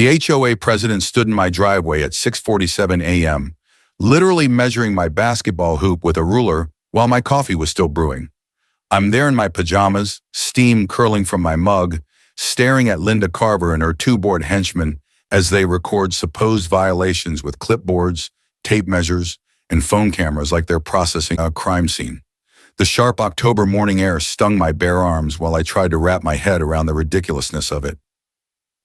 The HOA president stood in my driveway at 6:47 a.m., literally measuring my basketball hoop with a ruler while my coffee was still brewing. I'm there in my pajamas, steam curling from my mug, staring at Linda Carver and her two board henchmen as they record supposed violations with clipboards, tape measures, and phone cameras like they're processing a crime scene. The sharp October morning air stung my bare arms while I tried to wrap my head around the ridiculousness of it.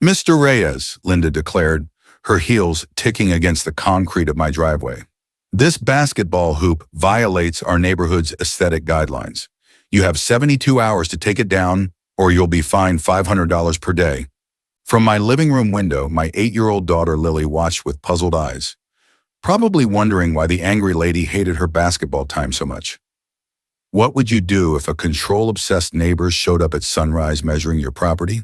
"Mr. Reyes," Linda declared, her heels ticking against the concrete of my driveway. "This basketball hoop violates our neighborhood's aesthetic guidelines. You have 72 hours to take it down, or you'll be fined $500 per day." From my living room window, my 8-year-old daughter Lily watched with puzzled eyes, probably wondering why the angry lady hated her basketball time so much. What would you do if a control-obsessed neighbor showed up at sunrise measuring your property?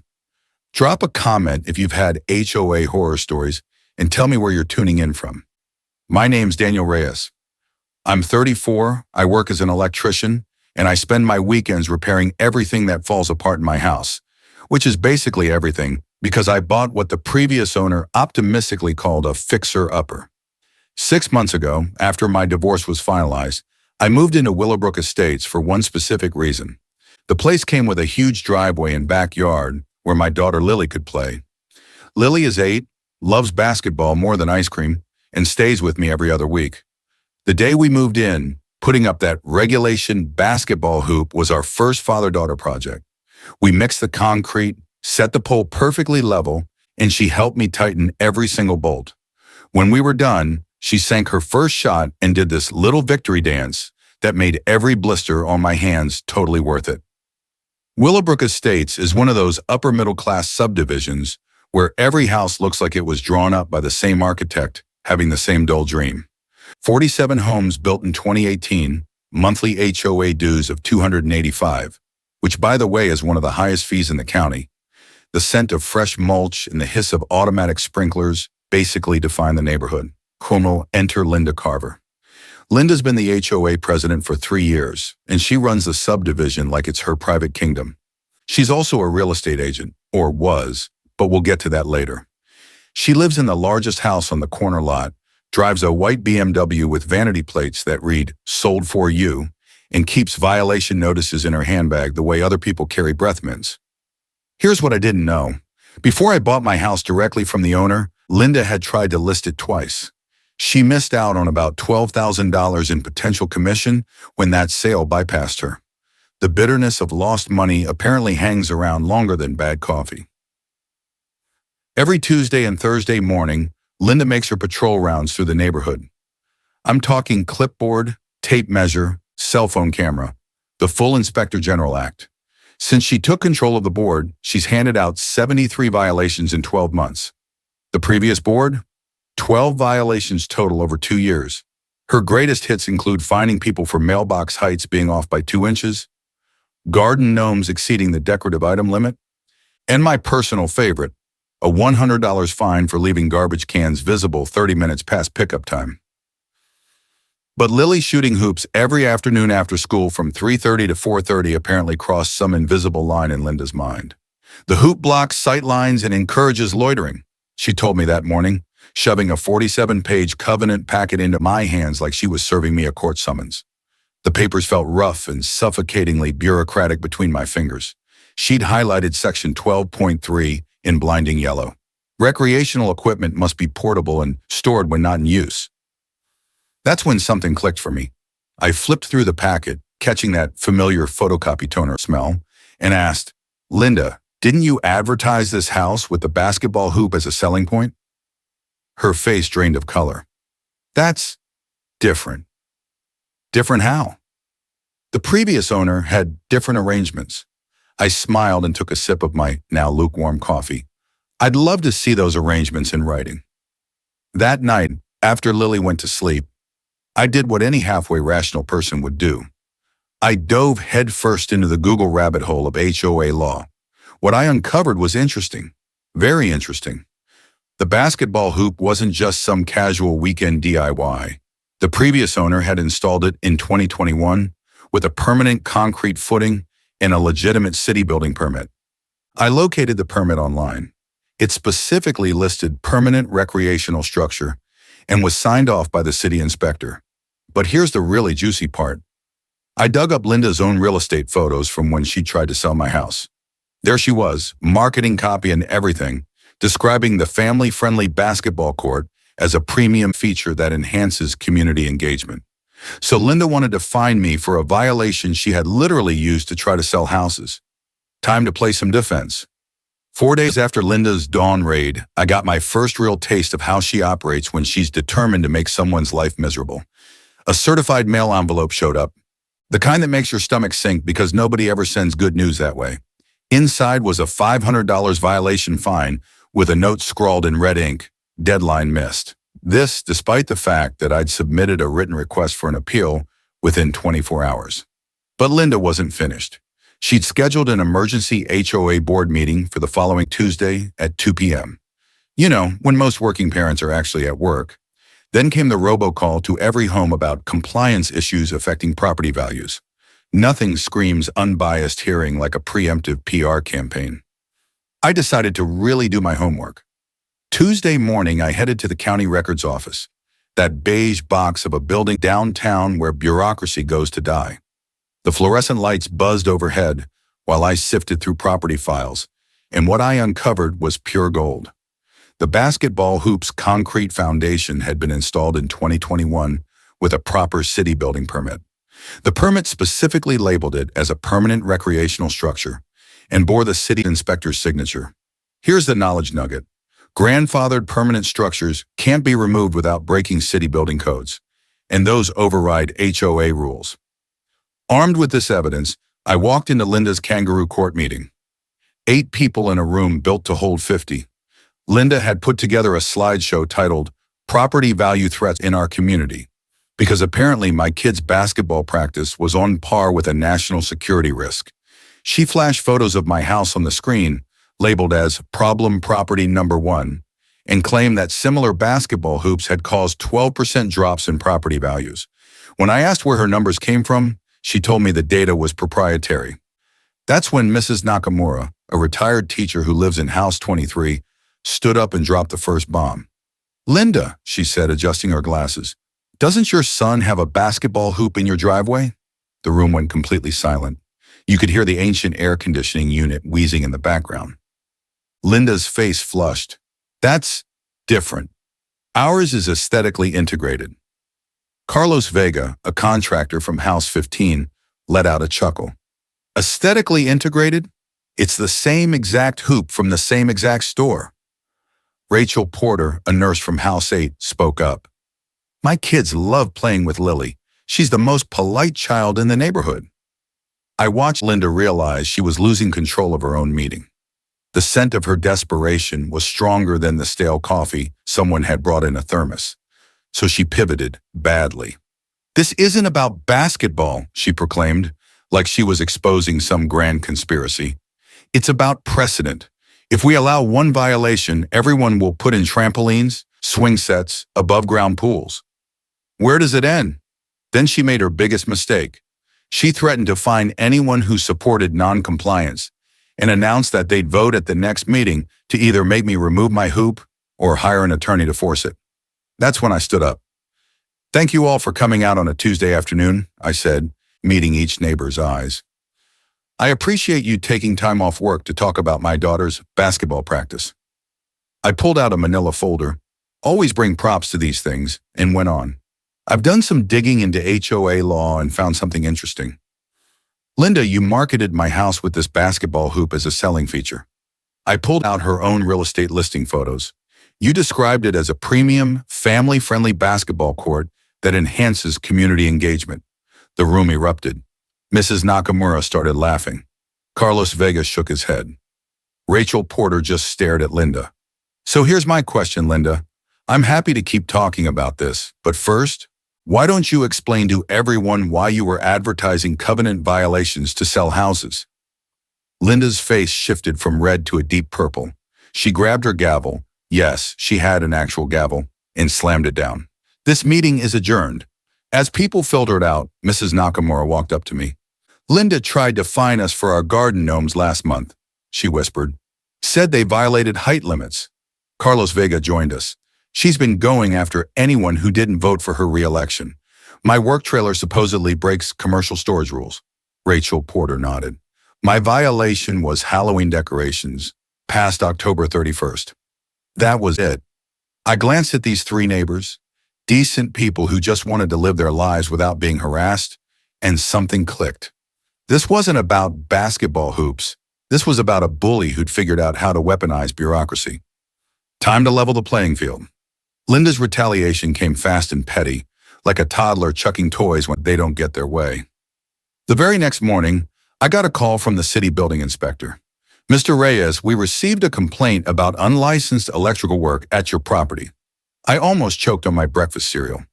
Drop a comment if you've had HOA horror stories and tell me where you're tuning in from. My name's Daniel Reyes. I'm 34, I work as an electrician, and I spend my weekends repairing everything that falls apart in my house, which is basically everything, because I bought what the previous owner optimistically called a fixer-upper. 6 months ago, after my divorce was finalized, I moved into Willowbrook Estates for one specific reason. The place came with a huge driveway and backyard where my daughter Lily could play. Lily is 8, loves basketball more than ice cream, and stays with me every other week. The day we moved in, putting up that regulation basketball hoop was our first father-daughter project. We mixed the concrete, set the pole perfectly level, and she helped me tighten every single bolt. When we were done, she sank her first shot and did this little victory dance that made every blister on my hands totally worth it. Willowbrook Estates is one of those upper-middle-class subdivisions where every house looks like it was drawn up by the same architect having the same dull dream. 47 homes built in 2018, monthly HOA dues of $285, which by the way is one of the highest fees in the county. The scent of fresh mulch and the hiss of automatic sprinklers basically define the neighborhood. Como enter Linda Carver. Linda's been the HOA president for 3 years, and she runs the subdivision like it's her private kingdom. She's also a real estate agent, or was, but we'll get to that later. She lives in the largest house on the corner lot, drives a white BMW with vanity plates that read, "Sold for you," and keeps violation notices in her handbag the way other people carry breath mints. Here's what I didn't know. Before I bought my house directly from the owner, Linda had tried to list it twice. She missed out on about $12,000 in potential commission when that sale bypassed her. The bitterness of lost money apparently hangs around longer than bad coffee. Every Tuesday and Thursday morning, Linda makes her patrol rounds through the neighborhood. I'm talking clipboard, tape measure, cell phone camera, the full Inspector General Act. Since she took control of the board, she's handed out 73 violations in 12 months. The previous board? 12 violations total over 2 years. Her greatest hits include fining people for mailbox heights being off by 2 inches, garden gnomes exceeding the decorative item limit, and my personal favorite, a $100 fine for leaving garbage cans visible 30 minutes past pickup time. But Lily shooting hoops every afternoon after school from 3:30 to 4:30 apparently crossed some invisible line in Linda's mind. The hoop blocks sight lines and encourages loitering, she told me that morning, shoving a 47-page covenant packet into my hands like she was serving me a court summons. The papers felt rough and suffocatingly bureaucratic between my fingers. She'd highlighted section 12.3 in blinding yellow. Recreational equipment must be portable and stored when not in use. That's when something clicked for me. I flipped through the packet, catching that familiar photocopy toner smell, and asked, "Linda, didn't you advertise this house with the basketball hoop as a selling point?" Her face drained of color. "That's different." "Different how?" "The previous owner had different arrangements." I smiled and took a sip of my now lukewarm coffee. I'd love to see those arrangements in writing. That night, after Lily went to sleep, I did what any halfway rational person would do. I dove headfirst into the Google rabbit hole of HOA law. What I uncovered was interesting, very interesting. The basketball hoop wasn't just some casual weekend DIY. The previous owner had installed it in 2021 with a permanent concrete footing and a legitimate city building permit. I located the permit online. It specifically listed permanent recreational structure and was signed off by the city inspector. But here's the really juicy part. I dug up Linda's own real estate photos from when she tried to sell my house. There she was, marketing copy and everything, describing the family-friendly basketball court as a premium feature that enhances community engagement. So Linda wanted to fine me for a violation she had literally used to try to sell houses. Time to play some defense. 4 days after Linda's dawn raid, I got my first real taste of how she operates when she's determined to make someone's life miserable. A certified mail envelope showed up, the kind that makes your stomach sink because nobody ever sends good news that way. Inside was a $500 violation fine with a note scrawled in red ink, deadline missed. This, despite the fact that I'd submitted a written request for an appeal within 24 hours. But Linda wasn't finished. She'd scheduled an emergency HOA board meeting for the following Tuesday at 2 p.m. You know, when most working parents are actually at work. Then came the robocall to every home about compliance issues affecting property values. Nothing screams unbiased hearing like a preemptive PR campaign. I decided to really do my homework. Tuesday morning, I headed to the county records office, that beige box of a building downtown where bureaucracy goes to die. The fluorescent lights buzzed overhead while I sifted through property files, and what I uncovered was pure gold. The basketball hoop's concrete foundation had been installed in 2021 with a proper city building permit. The permit specifically labeled it as a permanent recreational structure and bore the city inspector's signature. Here's the knowledge nugget. Grandfathered permanent structures can't be removed without breaking city building codes, and those override HOA rules. Armed with this evidence, I walked into Linda's kangaroo court meeting. 8 people in a room built to hold 50. Linda had put together a slideshow titled, "Property Value Threats in Our Community," because apparently my kid's basketball practice was on par with a national security risk. She flashed photos of my house on the screen, labeled as Problem Property Number 1, and claimed that similar basketball hoops had caused 12% drops in property values. When I asked where her numbers came from, she told me the data was proprietary. That's when Mrs. Nakamura, a retired teacher who lives in House 23, stood up and dropped the first bomb. "Linda," she said, adjusting her glasses, "doesn't your son have a basketball hoop in your driveway?" The room went completely silent. You could hear the ancient air conditioning unit wheezing in the background. Linda's face flushed. "That's different. Ours is aesthetically integrated." Carlos Vega, a contractor from House 15, let out a chuckle. "Aesthetically integrated? It's the same exact hoop from the same exact store." Rachel Porter, a nurse from House 8, spoke up. "My kids love playing with Lily. She's the most polite child in the neighborhood." I watched Linda realize she was losing control of her own meeting. The scent of her desperation was stronger than the stale coffee someone had brought in a thermos. So she pivoted badly. "This isn't about basketball," she proclaimed, like she was exposing some grand conspiracy. "It's about precedent. If we allow one violation, everyone will put in trampolines, swing sets, above-ground pools. Where does it end?" Then she made her biggest mistake. She threatened to fine anyone who supported non-compliance and announced that they'd vote at the next meeting to either make me remove my hoop or hire an attorney to force it. That's when I stood up. "Thank you all for coming out on a Tuesday afternoon," I said, meeting each neighbor's eyes. "I appreciate you taking time off work to talk about my daughter's basketball practice." I pulled out a manila folder, always bring props to these things, and went on. "I've done some digging into HOA law and found something interesting. Linda, you marketed my house with this basketball hoop as a selling feature." I pulled out her own real estate listing photos. "You described it as a premium, family-friendly basketball court that enhances community engagement." The room erupted. Mrs. Nakamura started laughing. Carlos Vega shook his head. Rachel Porter just stared at Linda. "So here's my question, Linda. I'm happy to keep talking about this, but first, why don't you explain to everyone why you were advertising covenant violations to sell houses?" Linda's face shifted from red to a deep purple. She grabbed her gavel, yes, she had an actual gavel, and slammed it down. "This meeting is adjourned." As people filtered out, Mrs. Nakamura walked up to me. "Linda tried to fine us for our garden gnomes last month," she whispered. said they violated height limits. Carlos Vega joined us. She's been going after anyone who didn't vote for her re-election. My work trailer supposedly breaks commercial storage rules. Rachel Porter nodded. My violation was Halloween decorations, past October 31st. That was it. I glanced at these three neighbors, decent people who just wanted to live their lives without being harassed, and something clicked. This wasn't about basketball hoops. This was about a bully who'd figured out how to weaponize bureaucracy. Time to level the playing field. Linda's retaliation came fast and petty, like a toddler chucking toys when they don't get their way. The very next morning, I got a call from the city building inspector. Mr. Reyes, we received a complaint about unlicensed electrical work at your property. I almost choked on my breakfast cereal.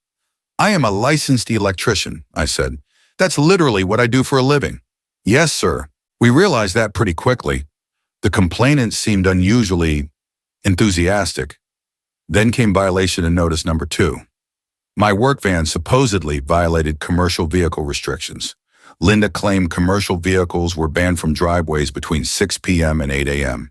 I am a licensed electrician, I said. That's literally what I do for a living. Yes, sir. We realized that pretty quickly. The complainant seemed unusually enthusiastic. Then came violation and notice number 2. My work van supposedly violated commercial vehicle restrictions. Linda claimed commercial vehicles were banned from driveways between 6 p.m. and 8 a.m.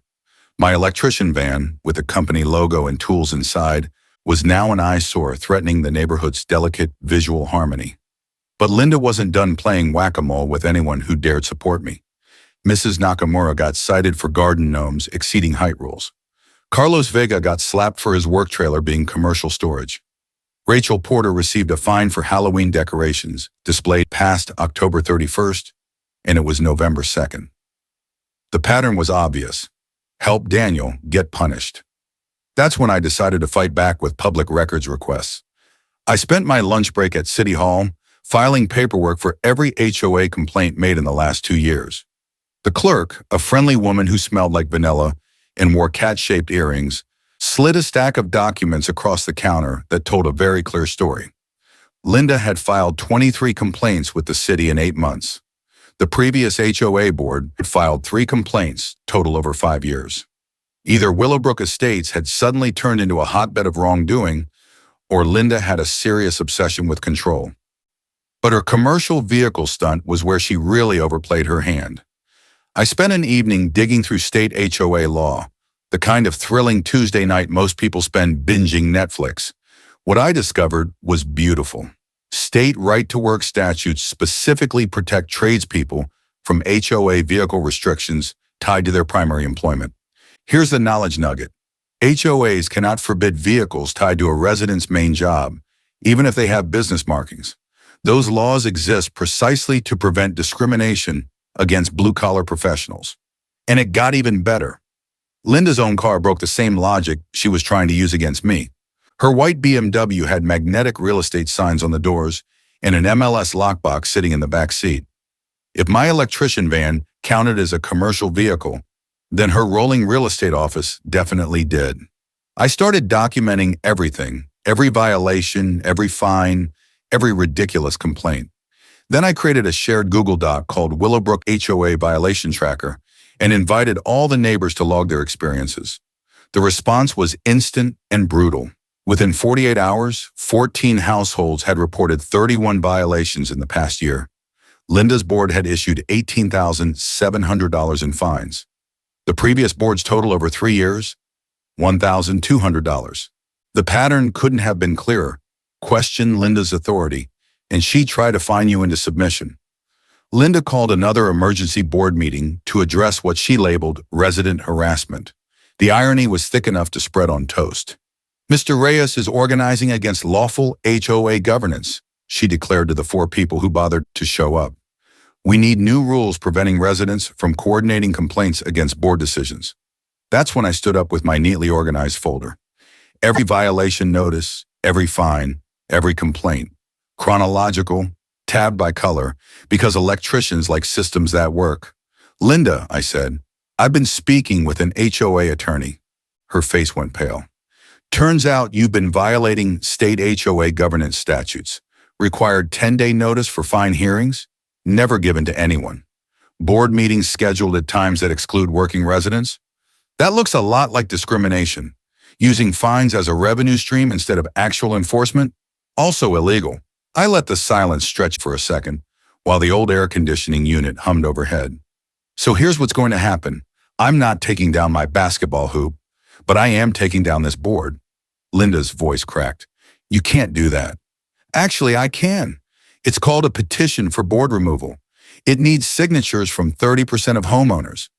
My electrician van, with a company logo and tools inside, was now an eyesore threatening the neighborhood's delicate visual harmony. But Linda wasn't done playing whack-a-mole with anyone who dared support me. Mrs. Nakamura got cited for garden gnomes exceeding height rules. Carlos Vega got slapped for his work trailer being commercial storage. Rachel Porter received a fine for Halloween decorations displayed past October 31st, and it was November 2nd. The pattern was obvious. Help Daniel get punished. That's when I decided to fight back with public records requests. I spent my lunch break at City Hall filing paperwork for every HOA complaint made in the last 2 years. The clerk, a friendly woman who smelled like vanilla and wore cat-shaped earrings, slid a stack of documents across the counter that told a very clear story. Linda had filed 23 complaints with the city in 8 months. The previous HOA board had filed 3 complaints, total over 5 years. Either Willowbrook Estates had suddenly turned into a hotbed of wrongdoing, or Linda had a serious obsession with control. But her commercial vehicle stunt was where she really overplayed her hand. I spent an evening digging through state HOA law, the kind of thrilling Tuesday night most people spend binging Netflix. What I discovered was beautiful. State right-to-work statutes specifically protect tradespeople from HOA vehicle restrictions tied to their primary employment. Here's the knowledge nugget. HOAs cannot forbid vehicles tied to a resident's main job, even if they have business markings. Those laws exist precisely to prevent discrimination against blue-collar professionals. And it got even better. Linda's own car broke the same logic she was trying to use against me. Her white BMW had magnetic real estate signs on the doors and an MLS lockbox sitting in the back seat. If my electrician van counted as a commercial vehicle, then her rolling real estate office definitely did. I started documenting everything, every violation, every fine, every ridiculous complaint. Then I created a shared Google Doc called Willowbrook HOA Violation Tracker and invited all the neighbors to log their experiences. The response was instant and brutal. Within 48 hours, 14 households had reported 31 violations in the past year. Linda's board had issued $18,700 in fines. The previous board's total over 3 years, $1,200. The pattern couldn't have been clearer. Question Linda's authority, and she tried to fine you into submission. Linda called another emergency board meeting to address what she labeled resident harassment. The irony was thick enough to spread on toast. Mr. Reyes is organizing against lawful HOA governance, she declared to the 4 people who bothered to show up. We need new rules preventing residents from coordinating complaints against board decisions. That's when I stood up with my neatly organized folder. Every violation notice, every fine, every complaint. Chronological, tabbed by color, because electricians like systems that work. Linda, I said, I've been speaking with an HOA attorney. Her face went pale. Turns out you've been violating state HOA governance statutes. Required 10-day notice for fine hearings, never given to anyone. Board meetings scheduled at times that exclude working residents. That looks a lot like discrimination. Using fines as a revenue stream instead of actual enforcement, also illegal. I let the silence stretch for a second, while the old air conditioning unit hummed overhead. So here's what's going to happen. I'm not taking down my basketball hoop, but I am taking down this board. Linda's voice cracked. You can't do that. Actually, I can. It's called a petition for board removal. It needs signatures from 30% of homeowners.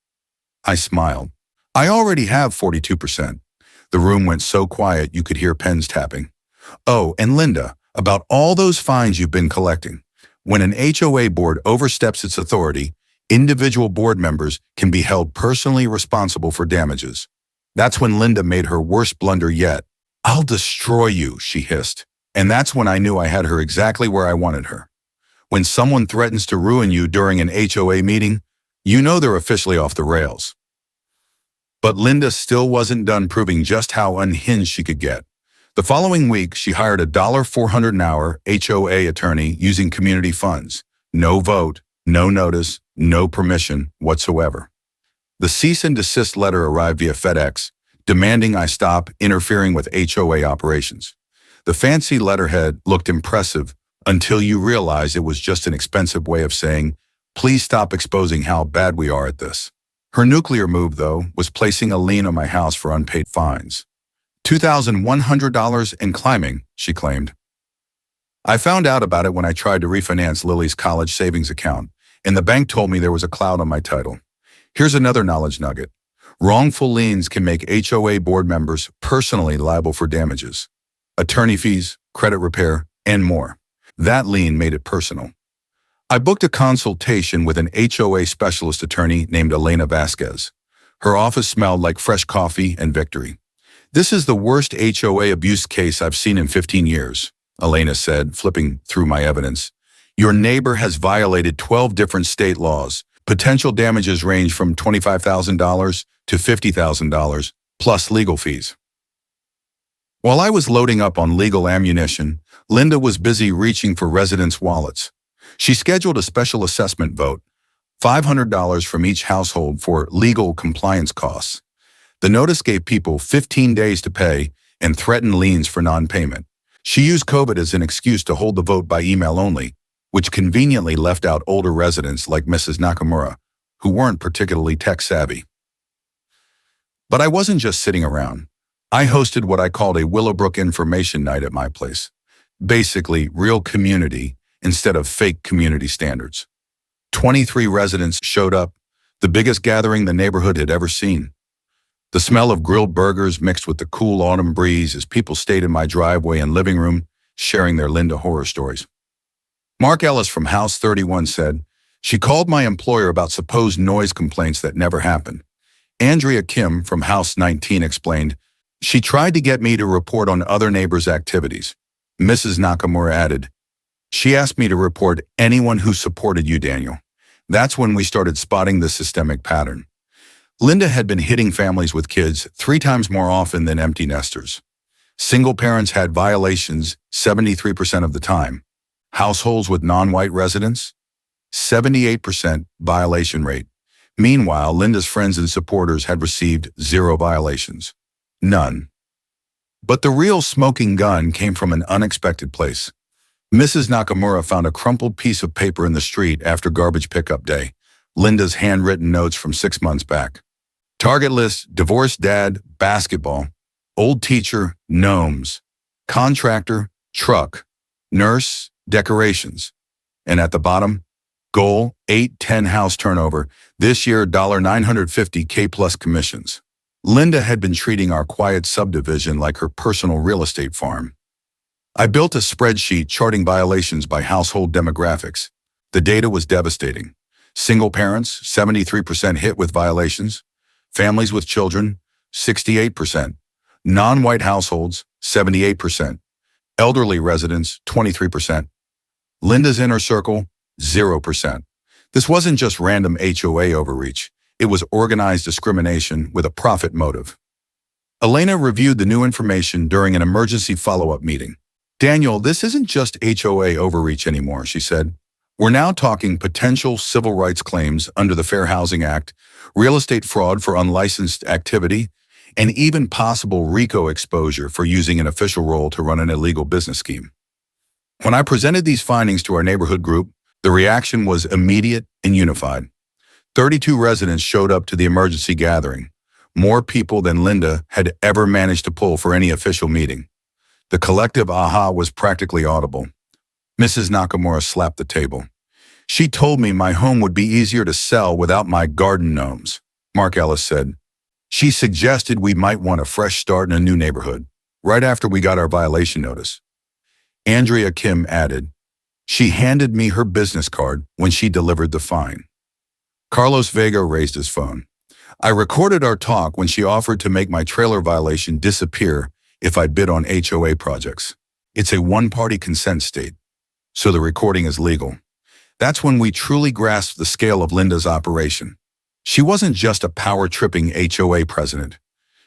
I smiled. I already have 42%. The room went so quiet you could hear pens tapping. Oh, and Linda, about all those fines you've been collecting. When an HOA board oversteps its authority, individual board members can be held personally responsible for damages. That's when Linda made her worst blunder yet. I'll destroy you, she hissed. And that's when I knew I had her exactly where I wanted her. When someone threatens to ruin you during an HOA meeting, you know they're officially off the rails. But Linda still wasn't done proving just how unhinged she could get. The following week, she hired a $400 an hour HOA attorney using community funds. No vote, no notice, no permission whatsoever. The cease and desist letter arrived via FedEx, demanding I stop interfering with HOA operations. The fancy letterhead looked impressive until you realized it was just an expensive way of saying, please stop exposing how bad we are at this. Her nuclear move, though, was placing a lien on my house for unpaid fines. $2,100 and climbing, she claimed. I found out about it when I tried to refinance Lily's college savings account, and the bank told me there was a cloud on my title. Here's another knowledge nugget. Wrongful liens can make HOA board members personally liable for damages, attorney fees, credit repair, and more. That lien made it personal. I booked a consultation with an HOA specialist attorney named Elena Vasquez. Her office smelled like fresh coffee and victory. This is the worst HOA abuse case I've seen in 15 years, Elena said, flipping through my evidence. Your neighbor has violated 12 different state laws. Potential damages range from $25,000 to $50,000, plus legal fees. While I was loading up on legal ammunition, Linda was busy reaching for residents' wallets. She scheduled a special assessment vote, $500 from each household for legal compliance costs. The notice gave people 15 days to pay and threatened liens for non-payment. She used COVID as an excuse to hold the vote by email only, which conveniently left out older residents like Mrs. Nakamura, who weren't particularly tech-savvy. But I wasn't just sitting around. I hosted what I called a Willowbrook information night at my place. Basically, real community instead of fake community standards. 23 residents showed up, the biggest gathering the neighborhood had ever seen. The smell of grilled burgers mixed with the cool autumn breeze as people stayed in my driveway and living room, sharing their Linda horror stories. Mark Ellis from House 31 said, she called my employer about supposed noise complaints that never happened. Andrea Kim from House 19 explained, she tried to get me to report on other neighbors' activities. Mrs. Nakamura added, she asked me to report anyone who supported you, Daniel. That's when we started spotting the systemic pattern. Linda had been hitting families with kids 3 times more often than empty nesters. Single parents had violations 73% of the time. Households with non-white residents, 78% violation rate. Meanwhile, Linda's friends and supporters had received 0 violations. None. But the real smoking gun came from an unexpected place. Mrs. Nakamura found a crumpled piece of paper in the street after garbage pickup day, Linda's handwritten notes from 6 months back. Target list, divorced dad, basketball, old teacher, gnomes, contractor, truck, nurse, decorations. And at the bottom, goal, 8-10 house turnover, this year $950K plus commissions. Linda had been treating our quiet subdivision like her personal real estate farm. I built a spreadsheet charting violations by household demographics. The data was devastating. Single parents, 73% hit with violations. Families with children, 68%. Non-white households, 78%. Elderly residents, 23%. Linda's inner circle, 0%. This wasn't just random HOA overreach. It was organized discrimination with a profit motive. Elena reviewed the new information during an emergency follow-up meeting. Daniel, this isn't just HOA overreach anymore, she said. We're now talking potential civil rights claims under the Fair Housing Act, real estate fraud for unlicensed activity, and even possible RICO exposure for using an official role to run an illegal business scheme. When I presented these findings to our neighborhood group, the reaction was immediate and unified. 32 residents showed up to the emergency gathering, more people than Linda had ever managed to pull for any official meeting. The collective aha was practically audible. Mrs. Nakamura slapped the table. She told me my home would be easier to sell without my garden gnomes, Mark Ellis said. She suggested we might want a fresh start in a new neighborhood, right after we got our violation notice. Andrea Kim added, she handed me her business card when she delivered the fine. Carlos Vega raised his phone. I recorded our talk when she offered to make my trailer violation disappear if I bid on HOA projects. It's a one-party consent state, so the recording is legal. That's when we truly grasped the scale of Linda's operation. She wasn't just a power-tripping HOA president.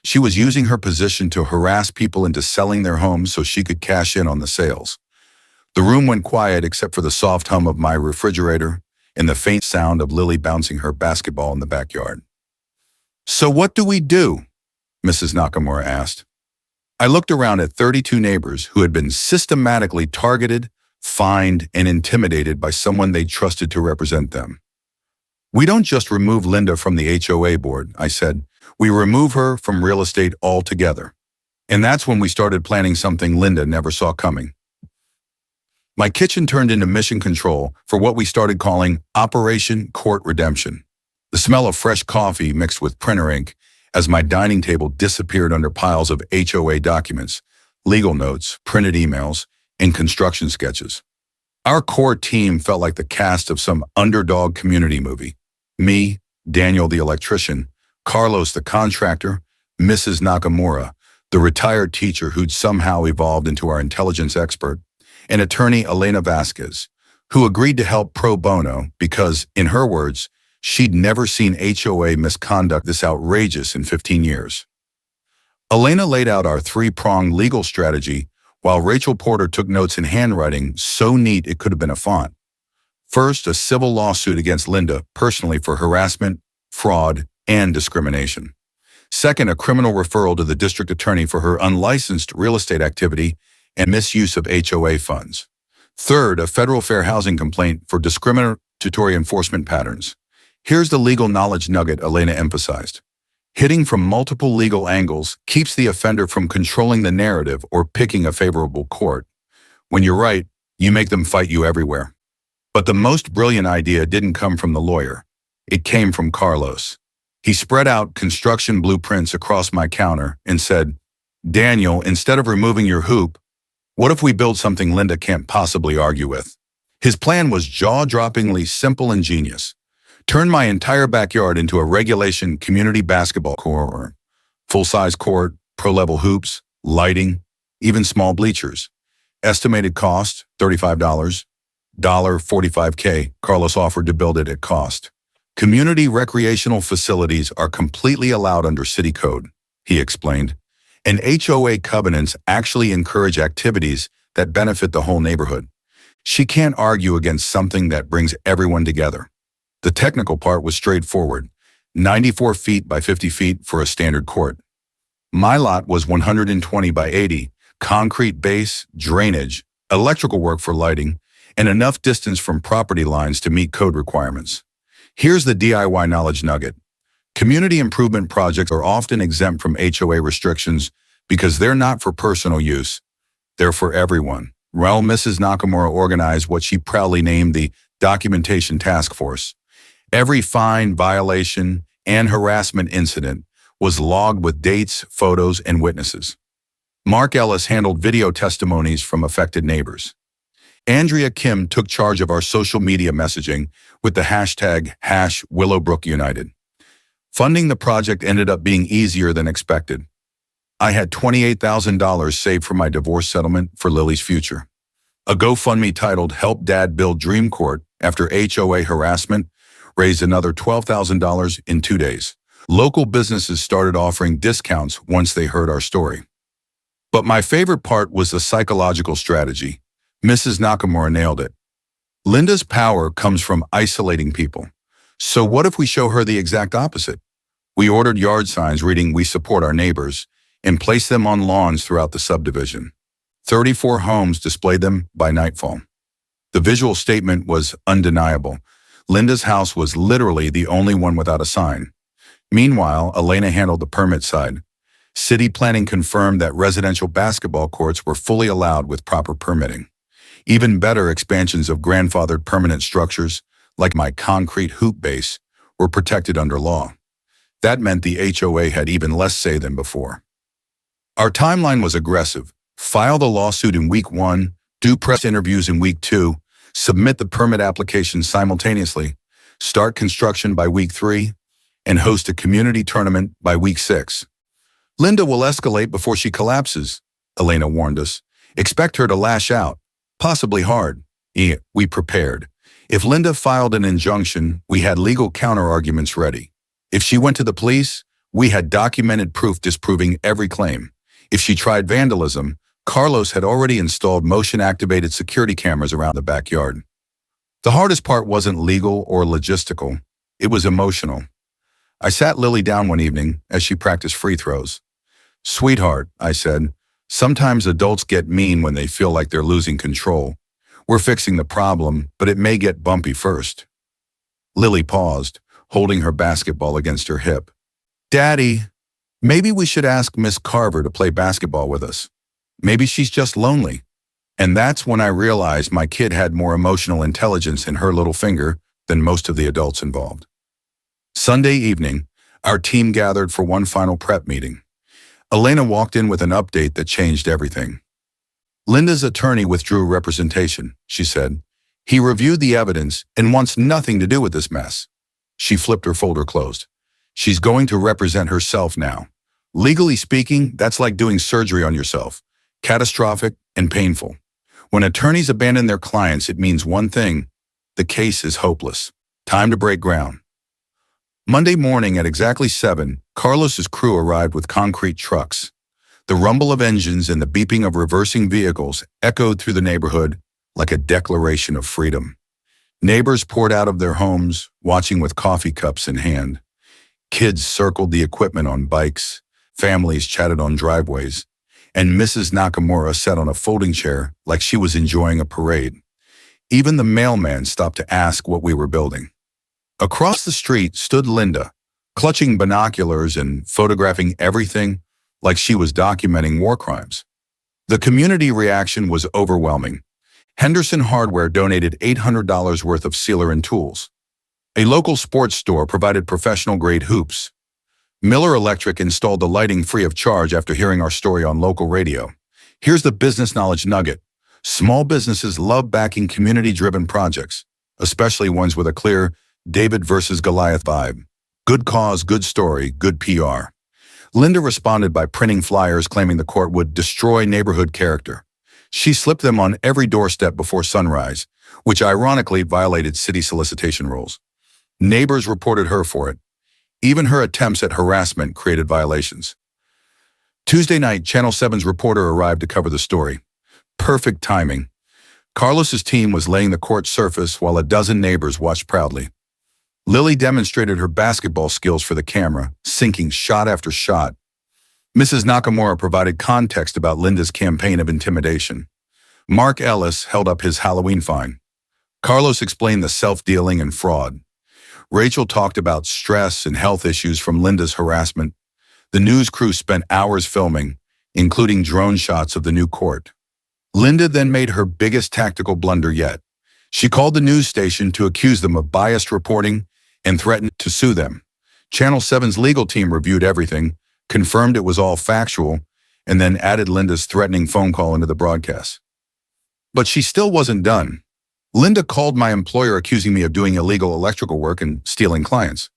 She was using her position to harass people into selling their homes so she could cash in on the sales. The room went quiet except for the soft hum of my refrigerator and the faint sound of Lily bouncing her basketball in the backyard. So what do we do? Mrs. Nakamura asked. I looked around at 32 neighbors who had been systematically targeted, fined, and intimidated by someone they trusted to represent them. We don't just remove Linda from the HOA board, I said. We remove her from real estate altogether. And that's when we started planning something Linda never saw coming. My kitchen turned into mission control for what we started calling Operation Court Redemption. The smell of fresh coffee mixed with printer ink as my dining table disappeared under piles of HOA documents, legal notes, printed emails, and construction sketches. Our core team felt like the cast of some underdog community movie. Me, Daniel the electrician, Carlos the contractor, Mrs. Nakamura, the retired teacher who'd somehow evolved into our intelligence expert, and attorney Elena Vasquez, who agreed to help pro bono because, in her words, she'd never seen HOA misconduct this outrageous in 15 years. Elena laid out our three-pronged legal strategy while Rachel Porter took notes in handwriting so neat it could have been a font. First, a civil lawsuit against Linda personally for harassment, fraud, and discrimination. Second, a criminal referral to the district attorney for her unlicensed real estate activity and misuse of HOA funds. Third, a federal fair housing complaint for discriminatory enforcement patterns. Here's the legal knowledge nugget Elena emphasized. Hitting from multiple legal angles keeps the offender from controlling the narrative or picking a favorable court. When you're right, you make them fight you everywhere. But the most brilliant idea didn't come from the lawyer. It came from Carlos. He spread out construction blueprints across my counter and said, Daniel, instead of removing your hoop, what if we build something Linda can't possibly argue with? His plan was jaw-droppingly simple and genius. Turn my entire backyard into a regulation community basketball court, full-size court, pro-level hoops, lighting, even small bleachers. Estimated cost, $35. $45K, Carlos offered to build it at cost. Community recreational facilities are completely allowed under city code, he explained. And HOA covenants actually encourage activities that benefit the whole neighborhood. She can't argue against something that brings everyone together. The technical part was straightforward, 94 feet by 50 feet for a standard court. My lot was 120 by 80, concrete base, drainage, electrical work for lighting, and enough distance from property lines to meet code requirements. Here's the DIY knowledge nugget. Community improvement projects are often exempt from HOA restrictions because they're not for personal use. They're for everyone. Well, Mrs. Nakamura organized what she proudly named the Documentation Task Force. Every fine, violation, and harassment incident was logged with dates, photos, and witnesses. Mark Ellis handled video testimonies from affected neighbors. Andrea Kim took charge of our social media messaging with the hashtag #WillowbrookUnited. Funding the project ended up being easier than expected. I had $28,000 saved for my divorce settlement for Lily's future. A GoFundMe titled Help Dad Build Dream Court after HOA harassment raised another $12,000 in 2 days. Local businesses started offering discounts once they heard our story. But my favorite part was the psychological strategy. Mrs. Nakamura nailed it. Linda's power comes from isolating people. So what if we show her the exact opposite? We ordered yard signs reading "We support our neighbors" and placed them on lawns throughout the subdivision. 34 homes displayed them by nightfall. The visual statement was undeniable. Linda's house was literally the only one without a sign. Meanwhile, Elena handled the permit side. City planning confirmed that residential basketball courts were fully allowed with proper permitting. Even better, expansions of grandfathered permanent structures, like my concrete hoop base, were protected under law. That meant the HOA had even less say than before. Our timeline was aggressive. File the lawsuit in week 1, do press interviews in week 2, submit the permit application simultaneously, start construction by week 3, and host a community tournament by week 6. Linda will escalate before she collapses, Elena warned us. Expect her to lash out, possibly hard. We prepared. If Linda filed an injunction, we had legal counterarguments ready. If she went to the police, we had documented proof disproving every claim. If she tried vandalism, Carlos had already installed motion-activated security cameras around the backyard. The hardest part wasn't legal or logistical. It was emotional. I sat Lily down one evening as she practiced free throws. "Sweetheart," I said, "sometimes adults get mean when they feel like they're losing control. We're fixing the problem, but it may get bumpy first." Lily paused, holding her basketball against her hip. "Daddy, maybe we should ask Miss Carver to play basketball with us. Maybe she's just lonely." And that's when I realized my kid had more emotional intelligence in her little finger than most of the adults involved. Sunday evening, our team gathered for one final prep meeting. Elena walked in with an update that changed everything. "Linda's attorney withdrew representation," she said. "He reviewed the evidence and wants nothing to do with this mess." She flipped her folder closed. "She's going to represent herself now. Legally speaking, that's like doing surgery on yourself. Catastrophic and painful. When attorneys abandon their clients, it means one thing: the case is hopeless. Time to break ground." Monday morning at exactly 7, Carlos's crew arrived with concrete trucks. The rumble of engines and the beeping of reversing vehicles echoed through the neighborhood like a declaration of freedom. Neighbors poured out of their homes, watching with coffee cups in hand. Kids circled the equipment on bikes, families chatted on driveways, and Mrs. Nakamura sat on a folding chair like she was enjoying a parade. Even the mailman stopped to ask what we were building. Across the street stood Linda, clutching binoculars and photographing everything like she was documenting war crimes. The community reaction was overwhelming. Henderson Hardware donated $800 worth of sealer and tools. A local sports store provided professional-grade hoops. Miller Electric installed the lighting free of charge after hearing our story on local radio. Here's the business knowledge nugget. Small businesses love backing community-driven projects, especially ones with a clear David versus Goliath vibe. Good cause, good story, good PR. Linda responded by printing flyers claiming the court would destroy neighborhood character. She slipped them on every doorstep before sunrise, which ironically violated city solicitation rules. Neighbors reported her for it. Even her attempts at harassment created violations. Tuesday night, Channel 7's reporter arrived to cover the story. Perfect timing. Carlos's team was laying the court surface while a dozen neighbors watched proudly. Lily demonstrated her basketball skills for the camera, sinking shot after shot. Mrs. Nakamura provided context about Linda's campaign of intimidation. Mark Ellis held up his Halloween fine. Carlos explained the self-dealing and fraud. Rachel talked about stress and health issues from Linda's harassment. The news crew spent hours filming, including drone shots of the new court. Linda then made her biggest tactical blunder yet. She called the news station to accuse them of biased reporting and threatened to sue them. Channel 7's legal team reviewed everything, confirmed it was all factual, and then added Linda's threatening phone call into the broadcast. But she still wasn't done. Linda called my employer accusing me of doing illegal electrical work and stealing clients.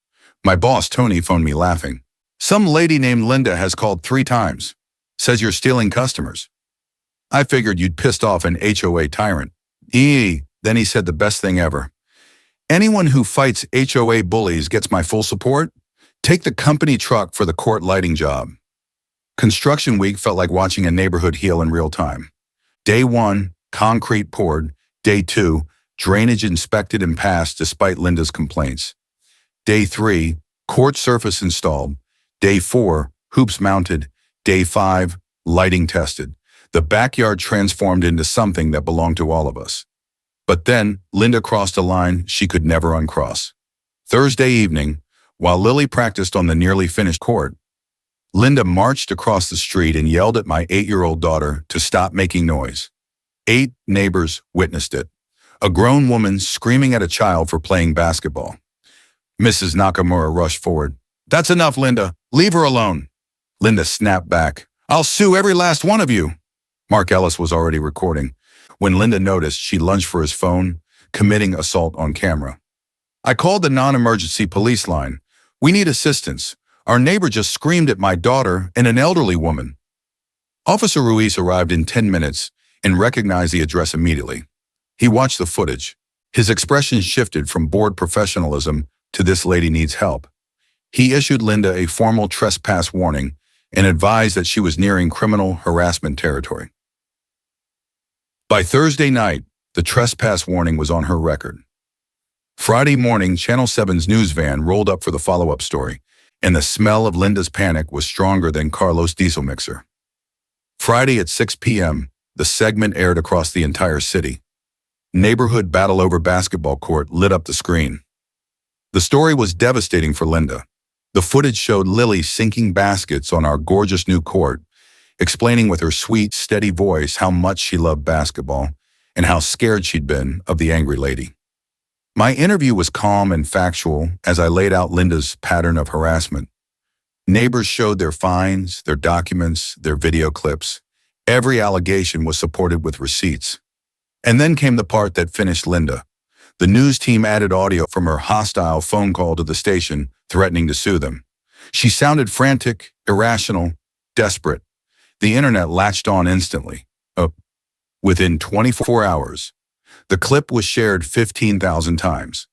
My boss, Tony, phoned me laughing. "Some lady named Linda has called 3 times. Says you're stealing customers." I figured you'd pissed off an HOA tyrant. Then he said the best thing ever. "Anyone who fights HOA bullies gets my full support. Take the company truck for the court lighting job." Construction week felt like watching a neighborhood heal in real time. Day 1, concrete poured. Day 2, drainage inspected and passed despite Linda's complaints. Day 3, court surface installed. Day 4, hoops mounted. Day 5, lighting tested. The backyard transformed into something that belonged to all of us. But then, Linda crossed a line she could never uncross. Thursday evening, while Lily practiced on the nearly finished court, Linda marched across the street and yelled at my 8-year-old daughter to stop making noise. 8 neighbors witnessed it. A grown woman screaming at a child for playing basketball. Mrs. Nakamura rushed forward. "That's enough, Linda. Leave her alone." Linda snapped back. "I'll sue every last one of you." Mark Ellis was already recording. When Linda noticed, she lunged for his phone, committing assault on camera. "I called the non-emergency police line. We need assistance. Our neighbor just screamed at my daughter and an elderly woman." Officer Ruiz arrived in 10 minutes and recognized the address immediately. He watched the footage. His expression shifted from bored professionalism to "this lady needs help." He issued Linda a formal trespass warning and advised that she was nearing criminal harassment territory. By Thursday night, the trespass warning was on her record. Friday morning, Channel 7's news van rolled up for the follow-up story, and the smell of Linda's panic was stronger than Carlos' diesel mixer. Friday at 6 p.m., the segment aired across the entire city. Neighborhood battle over basketball court lit up the screen. The story was devastating for Linda. The footage showed Lily sinking baskets on our gorgeous new court, explaining with her sweet, steady voice how much she loved basketball and how scared she'd been of the angry lady. My interview was calm and factual as I laid out Linda's pattern of harassment. Neighbors showed their fines, their documents, their video clips. Every allegation was supported with receipts. And then came the part that finished Linda. The news team added audio from her hostile phone call to the station, threatening to sue them. She sounded frantic, irrational, desperate. The internet latched on instantly. Within 24 hours, the clip was shared 15,000 times.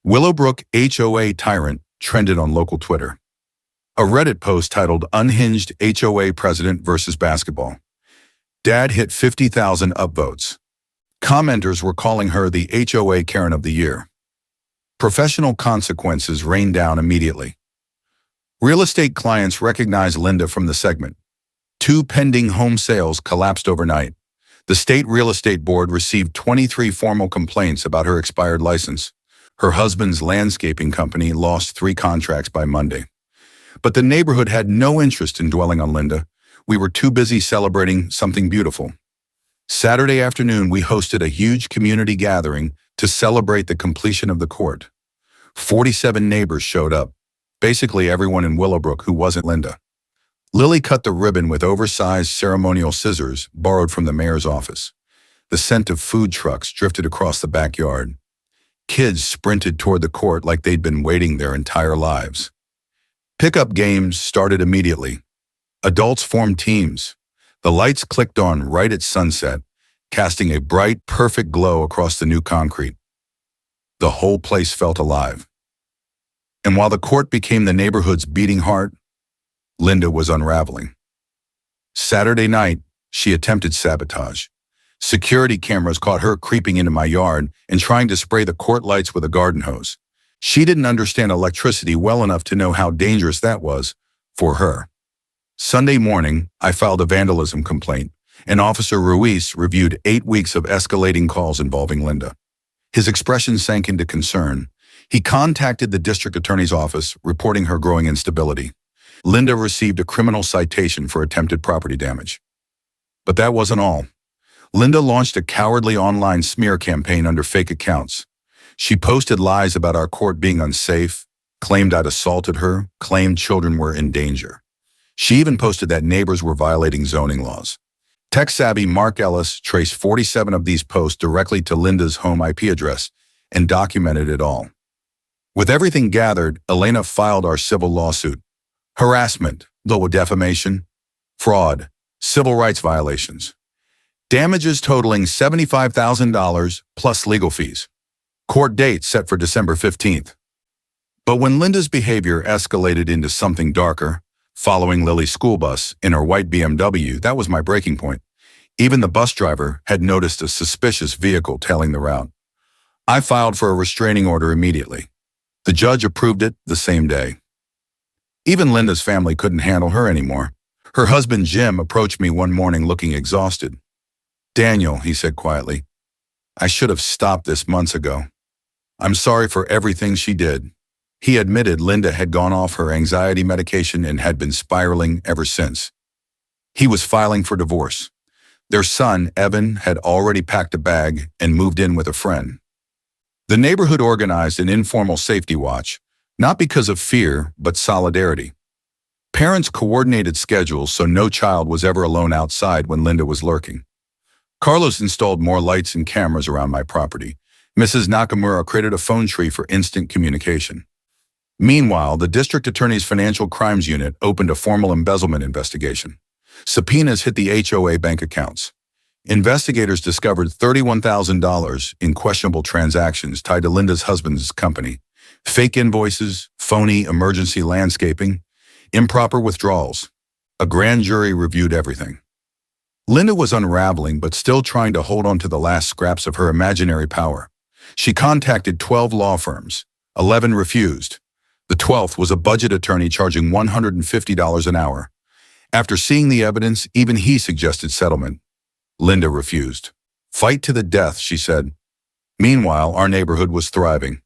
Willowbrook HOA tyrant trended on local Twitter. A Reddit post titled "Unhinged HOA President versus Basketball." Dad hit 50,000 upvotes. Commenters were calling her the HOA Karen of the Year. Professional consequences rained down immediately. Real estate clients recognized Linda from the segment. 2 pending home sales collapsed overnight. The state real estate board received 23 formal complaints about her expired license. Her husband's landscaping company lost 3 contracts by Monday. But the neighborhood had no interest in dwelling on Linda. We were too busy celebrating something beautiful. Saturday afternoon, we hosted a huge community gathering to celebrate the completion of the court. 47 neighbors showed up, basically everyone in Willowbrook who wasn't Linda. Lily cut the ribbon with oversized ceremonial scissors borrowed from the mayor's office. The scent of food trucks drifted across the backyard. Kids sprinted toward the court like they'd been waiting their entire lives. Pickup games started immediately. Adults formed teams. The lights clicked on right at sunset, casting a bright, perfect glow across the new concrete. The whole place felt alive. And while the court became the neighborhood's beating heart, Linda was unraveling. Saturday night, she attempted sabotage. Security cameras caught her creeping into my yard and trying to spray the court lights with a garden hose. She didn't understand electricity well enough to know how dangerous that was for her. Sunday morning, I filed a vandalism complaint, and Officer Ruiz reviewed 8 weeks of escalating calls involving Linda. His expression sank into concern. He contacted the district attorney's office, reporting her growing instability. Linda received a criminal citation for attempted property damage. But that wasn't all. Linda launched a cowardly online smear campaign under fake accounts. She posted lies about our court being unsafe, claimed I'd assaulted her, claimed children were in danger. She even posted that neighbors were violating zoning laws. Tech-savvy Mark Ellis traced 47 of these posts directly to Linda's home IP address and documented it all. With everything gathered, Elena filed our civil lawsuit. Harassment, defamation, fraud, civil rights violations. Damages totaling $75,000 plus legal fees. Court date set for December 15th. But when Linda's behavior escalated into something darker, following Lily's school bus in her white BMW, that was my breaking point. Even the bus driver had noticed a suspicious vehicle tailing the route. I filed for a restraining order immediately. The judge approved it the same day. Even Linda's family couldn't handle her anymore. Her husband Jim approached me one morning looking exhausted. "Daniel," he said quietly, I should have stopped this months ago. I'm sorry for everything she did. He admitted Linda had gone off her anxiety medication and had been spiraling ever since. He was filing for divorce. Their son, Evan, had already packed a bag and moved in with a friend. The neighborhood organized an informal safety watch, not because of fear, but solidarity. Parents coordinated schedules so no child was ever alone outside when Linda was lurking. Carlos installed more lights and cameras around my property. Mrs. Nakamura created a phone tree for instant communication. Meanwhile, the district attorney's financial crimes unit opened a formal embezzlement investigation. Subpoenas hit the HOA bank accounts. Investigators discovered $31,000 in questionable transactions tied to Linda's husband's company. Fake invoices, phony emergency landscaping, improper withdrawals. A grand jury reviewed everything. Linda was unraveling but still trying to hold on to the last scraps of her imaginary power. She contacted 12 law firms. 11 refused. The 12th was a budget attorney charging $150 an hour. After seeing the evidence, even he suggested settlement. Linda refused. "Fight to the death," she said. Meanwhile, our neighborhood was thriving.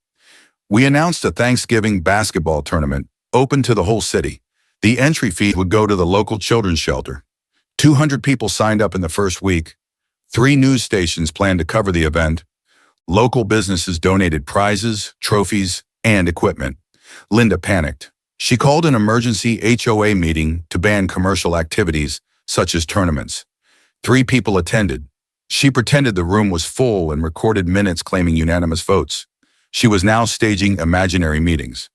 We announced a Thanksgiving basketball tournament, open to the whole city. The entry fee would go to the local children's shelter. 200 people signed up in the first week. 3 news stations planned to cover the event. Local businesses donated prizes, trophies, and equipment. Linda panicked. She called an emergency HOA meeting to ban commercial activities, such as tournaments. 3 people attended. She pretended the room was full and recorded minutes claiming unanimous votes. She was now staging imaginary meetings.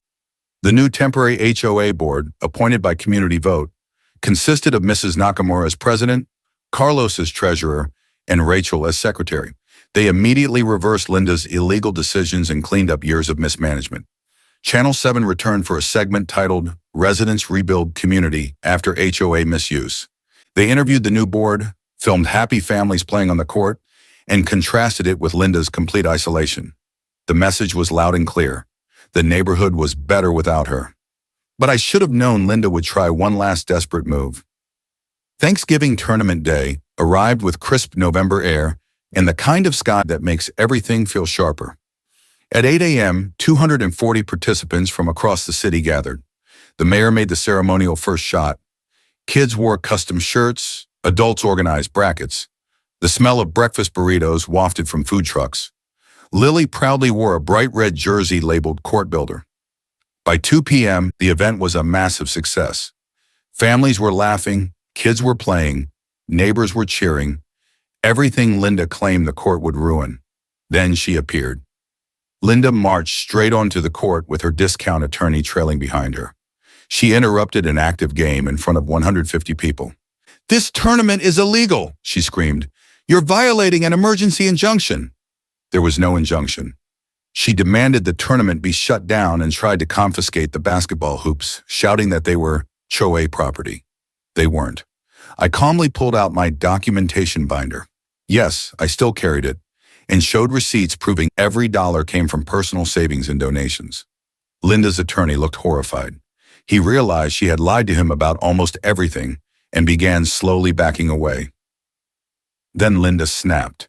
The new temporary HOA board, appointed by community vote, consisted of Mrs. Nakamura as president, Carlos as treasurer, and Rachel as secretary. They immediately reversed Linda's illegal decisions and cleaned up years of mismanagement. Channel 7 returned for a segment titled "Residents Rebuild Community After HOA Misuse." They interviewed the new board, filmed happy families playing on the court, and contrasted it with Linda's complete isolation. The message was loud and clear. The neighborhood was better without her. But I should have known Linda would try one last desperate move. Thanksgiving tournament day arrived with crisp November air and the kind of sky that makes everything feel sharper. At 8 a.m., 240 participants from across the city gathered. The mayor made the ceremonial first shot. Kids wore custom shirts, adults organized brackets. The smell of breakfast burritos wafted from food trucks. Lily proudly wore a bright red jersey labeled Court Builder. By 2 p.m., the event was a massive success. Families were laughing, kids were playing, neighbors were cheering. Everything Linda claimed the court would ruin. Then she appeared. Linda marched straight onto the court with her discount attorney trailing behind her. She interrupted an active game in front of 150 people. "This tournament is illegal," she screamed. "You're violating an emergency injunction." There was no injunction. She demanded the tournament be shut down and tried to confiscate the basketball hoops, shouting that they were HOA property. They weren't. I calmly pulled out my documentation binder. Yes, I still carried it, and showed receipts proving every dollar came from personal savings and donations. Linda's attorney looked horrified. He realized she had lied to him about almost everything and began slowly backing away. Then Linda snapped.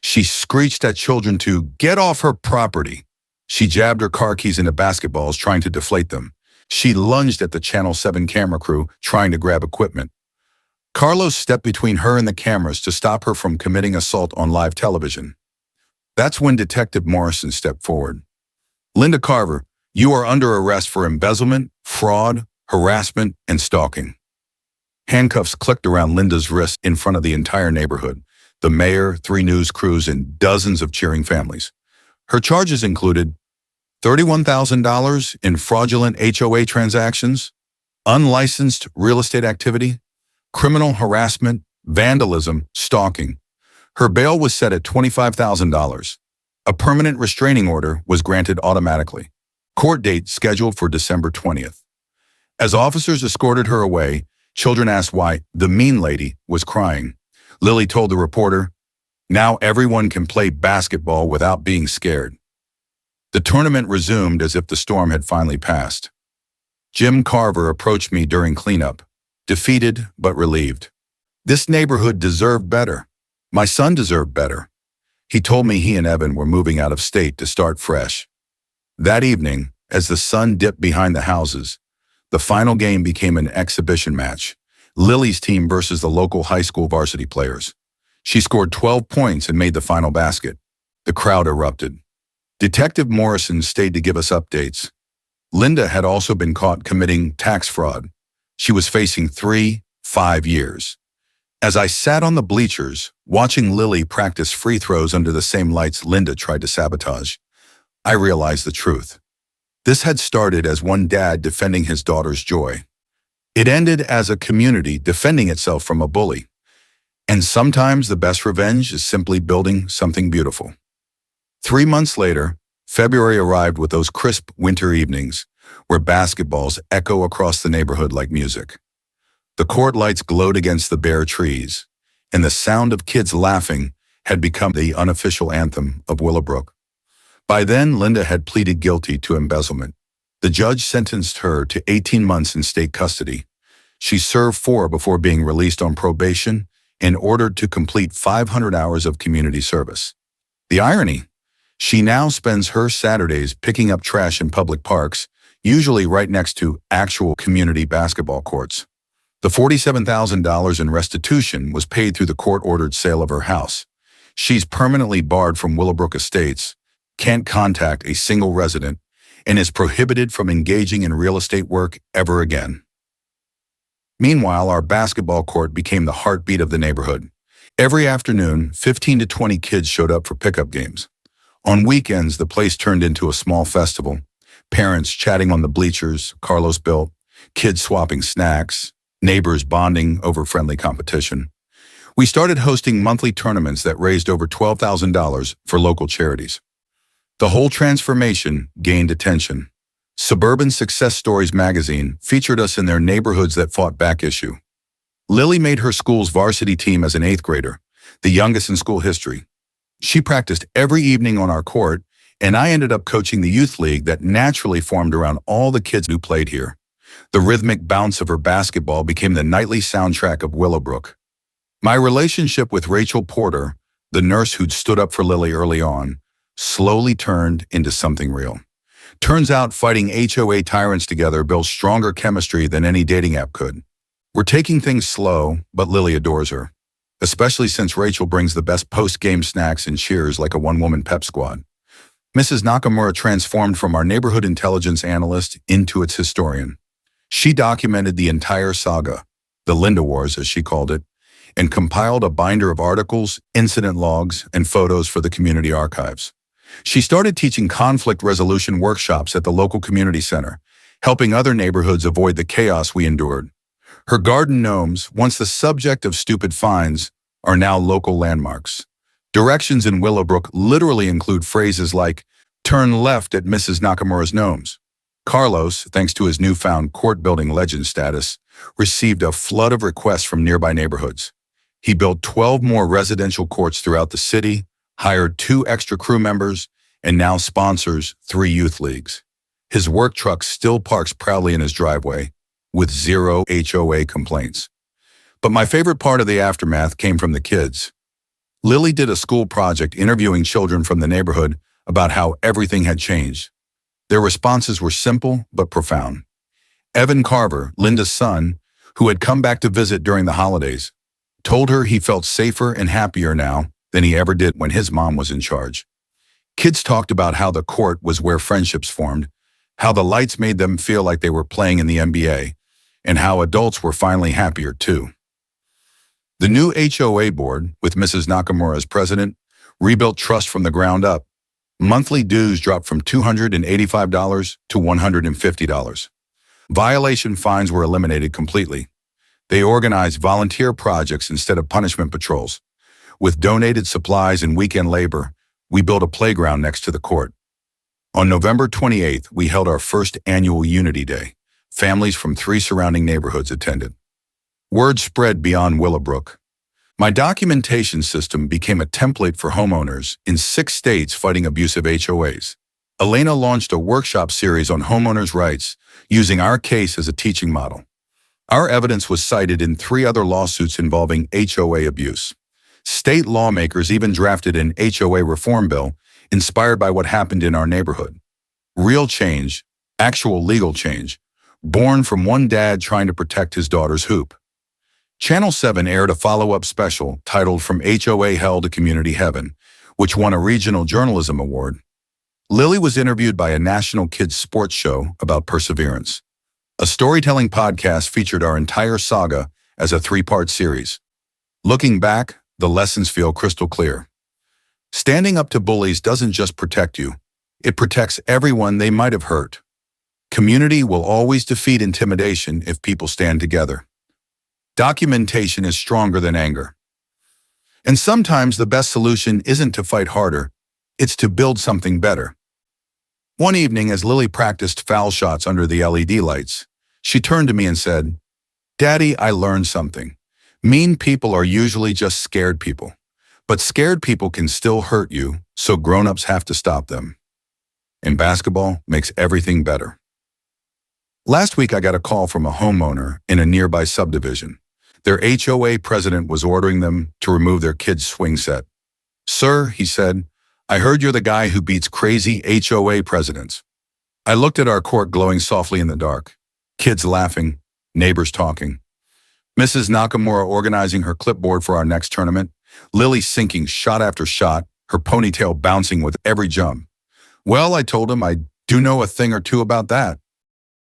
She screeched at children to get off her property. She jabbed her car keys into basketballs, trying to deflate them. She lunged at the Channel 7 camera crew, trying to grab equipment. Carlos stepped between her and the cameras to stop her from committing assault on live television. That's when Detective Morrison stepped forward. "Linda Carver, you are under arrest for embezzlement, fraud, harassment, and stalking." Handcuffs clicked around Linda's wrist in front of the entire neighborhood, the mayor, 3 news crews, and dozens of cheering families. Her charges included $31,000 in fraudulent HOA transactions, unlicensed real estate activity, criminal harassment, vandalism, stalking. Her bail was set at $25,000. A permanent restraining order was granted automatically. Court date scheduled for December 20th. As officers escorted her away, children asked why the mean lady was crying. Lily told the reporter, "Now everyone can play basketball without being scared." The tournament resumed as if the storm had finally passed. Jim Carver approached me during cleanup, defeated but relieved. This neighborhood deserved better. My son deserved better. He told me he and Evan were moving out of state to start fresh. That evening, as the sun dipped behind the houses, the final game became an exhibition match. Lily's team versus the local high school varsity players. She scored 12 points and made the final basket. The crowd erupted. Detective Morrison stayed to give us updates. Linda had also been caught committing tax fraud. She was facing 5 years. As I sat on the bleachers, watching Lily practice free throws under the same lights Linda tried to sabotage, I realized the truth. This had started as one dad defending his daughter's joy. It ended as a community defending itself from a bully. And sometimes the best revenge is simply building something beautiful. 3 months later, February arrived with those crisp winter evenings where basketballs echo across the neighborhood like music. The court lights glowed against the bare trees, and the sound of kids laughing had become the unofficial anthem of Willowbrook. By then, Linda had pleaded guilty to embezzlement. The judge sentenced her to 18 months in state custody. She served 4 before being released on probation and ordered to complete 500 hours of community service. The irony: she now spends her Saturdays picking up trash in public parks, usually right next to actual community basketball courts. The $47,000 in restitution was paid through the court-ordered sale of her house. She's permanently barred from Willowbrook Estates, can't contact a single resident, and is prohibited from engaging in real estate work ever again. Meanwhile, our basketball court became the heartbeat of the neighborhood. Every afternoon, 15 to 20 kids showed up for pickup games. On weekends, the place turned into a small festival. Parents chatting on the bleachers Carlos built, kids swapping snacks, neighbors bonding over friendly competition. We started hosting monthly tournaments that raised over $12,000 for local charities. The whole transformation gained attention. Suburban Success Stories magazine featured us in their Neighborhoods That Fought Back issue. Lily made her school's varsity team as an 8th grader, the youngest in school history. She practiced every evening on our court, and I ended up coaching the youth league that naturally formed around all the kids who played here. The rhythmic bounce of her basketball became the nightly soundtrack of Willowbrook. My relationship with Rachel Porter, the nurse who'd stood up for Lily early on, slowly turned into something real. Turns out fighting HOA tyrants together builds stronger chemistry than any dating app could. We're taking things slow, but Lily adores her, especially since Rachel brings the best post-game snacks and cheers like a one-woman pep squad. Mrs. Nakamura transformed from our neighborhood intelligence analyst into its historian. She documented the entire saga, the Linda Wars as she called it, and compiled a binder of articles, incident logs, and photos for the community archives. She started teaching conflict resolution workshops at the local community center, helping other neighborhoods avoid the chaos we endured. Her garden gnomes, once the subject of stupid fines, are now local landmarks. Directions in Willowbrook literally include phrases like, "Turn left at Mrs. Nakamura's gnomes." Carlos, thanks to his newfound court-building legend status, received a flood of requests from nearby neighborhoods. He built 12 more residential courts throughout the city, hired 2 extra crew members, and now sponsors 3 youth leagues. His work truck still parks proudly in his driveway, with 0 HOA complaints. But my favorite part of the aftermath came from the kids. Lily did a school project interviewing children from the neighborhood about how everything had changed. Their responses were simple but profound. Evan Carver, Linda's son, who had come back to visit during the holidays, told her he felt safer and happier now than he ever did when his mom was in charge. Kids talked about how the court was where friendships formed, how the lights made them feel like they were playing in the NBA, and how adults were finally happier too. The new HOA board, with Mrs. Nakamura as president, rebuilt trust from the ground up. Monthly dues dropped from $285 to $150. Violation fines were eliminated completely. They organized volunteer projects instead of punishment patrols. With donated supplies and weekend labor, we built a playground next to the court. On November 28th, we held our first annual Unity Day. Families from 3 surrounding neighborhoods attended. Word spread beyond Willowbrook. My documentation system became a template for homeowners in 6 states fighting abusive HOAs. Elena launched a workshop series on homeowners' rights, using our case as a teaching model. Our evidence was cited in 3 other lawsuits involving HOA abuse. State lawmakers even drafted an HOA reform bill inspired by what happened in our neighborhood. Real change, actual legal change, born from one dad trying to protect his daughter's hoop. Channel 7 aired a follow-up special titled From HOA Hell to Community Heaven, which won a regional journalism award. Lily was interviewed by a national kids sports show about perseverance. A storytelling podcast featured our entire saga as a three-part series. Looking back, the lessons feel crystal clear. Standing up to bullies doesn't just protect you, it protects everyone they might have hurt. Community will always defeat intimidation if people stand together. Documentation is stronger than anger. And sometimes the best solution isn't to fight harder, it's to build something better. One evening, as Lily practiced foul shots under the LED lights, she turned to me and said, "Daddy, I learned something. Mean people are usually just scared people. But scared people can still hurt you, so grown-ups have to stop them. And basketball makes everything better." Last week, I got a call from a homeowner in a nearby subdivision. Their HOA president was ordering them to remove their kid's swing set. "Sir," he said, "I heard you're the guy who beats crazy HOA presidents." I looked at our court glowing softly in the dark. Kids laughing, neighbors talking. Mrs. Nakamura organizing her clipboard for our next tournament. Lily sinking shot after shot, her ponytail bouncing with every jump. "Well," I told him, "I do know a thing or two about that."